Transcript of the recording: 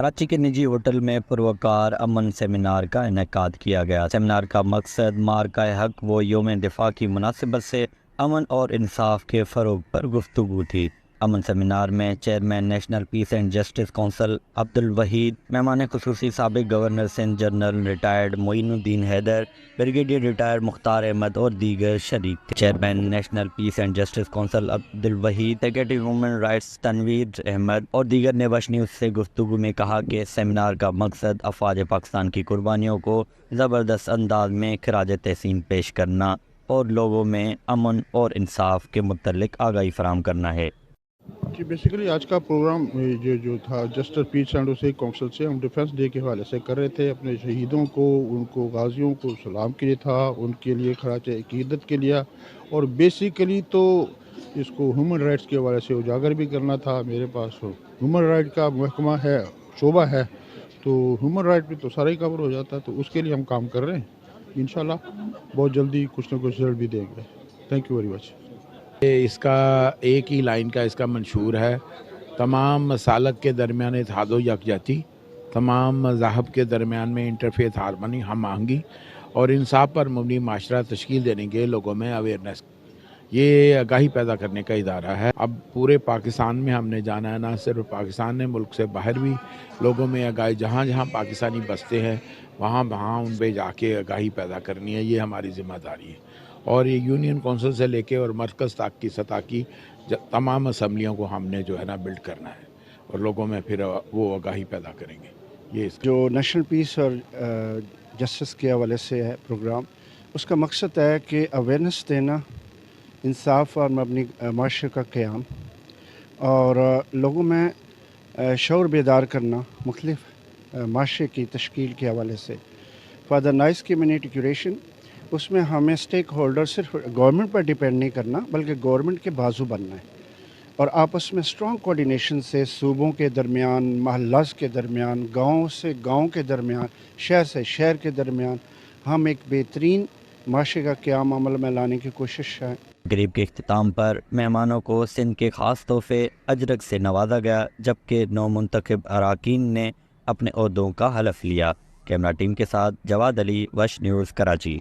کراچی کے نجی ہوٹل میں پروکار امن سیمینار کا انعقاد کیا گیا۔ سیمینار کا مقصد مارکہ حق و یوم دفاع کی مناسبت سے امن اور انصاف کے فروغ پر گفتگو تھی۔ امن سیمینار میں chairman national peace and justice council Abdul Waheed, مہمان خصوصی سابق governor Sindh general retired Moinuddin Haider, brigadier retired Mukhtar Ahmed اور دیگر شریک تھے۔ Chairman national peace and justice council Abdul Waheed, secretary human rights Tanveer Ahmed اور دیگر نے وش نیوز سے گفتگو میں کہا کہ سیمینار کا مقصد افواج پاکستان کی قربانیوں کو زبردست انداز میں خراج تحسین پیش کرنا اور لوگوں میں امن اور انصاف کے متعلق آگاہی فراہم کرنا ہے۔ جی بیسیکلی آج کا پروگرام جو تھا جسٹس پیس اینڈ کونسل سے ہم ڈیفنس ڈے کے حوالے سے کر رہے تھے۔ اپنے شہیدوں کو، ان کو غازیوں کو سلام کے لیے تھا، ان کے لیے خراج عقیدت کے لیے، اور بیسیکلی تو اس کو ہیومن رائٹس کے حوالے سے اجاگر بھی کرنا تھا۔ میرے پاس ہیومن رائٹ کا محکمہ ہے، شعبہ ہے، تو ہیومن رائٹ پہ تو سارا ہی کور ہو جاتا ہے، تو اس کے لیے ہم کام کر رہے ہیں۔ انشاءاللہ بہت جلدی کچھ نہ کچھ رزلٹ بھی دیں گے۔ Thank you very much. اس کا ایک ہی لائن کا اس کا منشور ہے، تمام مسالک کے درمیان اتحاد و یکجہتی، تمام مذاہب کے درمیان میں انٹرفیتھ ہارمنی، ہم آہنگی اور انصاف پر مبنی معاشرہ تشکیل دینے کے لوگوں میں اویئرنیس، یہ آگاہی پیدا کرنے کا ادارہ ہے۔ اب پورے پاکستان میں ہم نے جانا ہے، نہ صرف پاکستان نے، ملک سے باہر بھی لوگوں میں آگاہی، جہاں جہاں پاکستانی بستے ہیں وہاں وہاں ان پہ جا کے آگاہی پیدا کرنی ہے، یہ ہماری ذمہ داری ہے۔ اور یہ یونین کونسل سے لے کے اور مرکز تک کی سطح کی تمام اسمبلیوں کو ہم نے جو ہے نا بلڈ کرنا ہے، اور لوگوں میں پھر وہ آگاہی پیدا کریں گے۔ یہ جو نیشنل پیس اور جسٹس کے حوالے سے ہے پروگرام، اس کا مقصد ہے کہ اویئرنیس دینا، انصاف اور مبنی معاشرے کا قیام، اور لوگوں میں شعور بیدار کرنا مختلف معاشرے کی تشکیل کے حوالے سے۔ فار دا نائس کمیونٹی کیوریشن، اس میں ہمیں اسٹیک ہولڈر صرف گورنمنٹ پر ڈیپینڈ نہیں کرنا بلکہ گورنمنٹ کے بازو بننا ہے، اور آپس میں اسٹرانگ کوارڈینیشن سے صوبوں کے درمیان، محلات کے درمیان، گاؤں سے گاؤں کے درمیان، شہر سے شہر کے درمیان ہم ایک بہترین معاشرے کا قیام عمل میں لانے کی کوشش ہے۔ تقریب کے اختتام پر مہمانوں کو سندھ کے خاص تحفے اجرک سے نوازا گیا، جبکہ نو منتخب اراکین نے اپنے عہدوں کا حلف لیا۔ کیمرہ ٹیم کے ساتھ جواد علی، وش نیوز، کراچی۔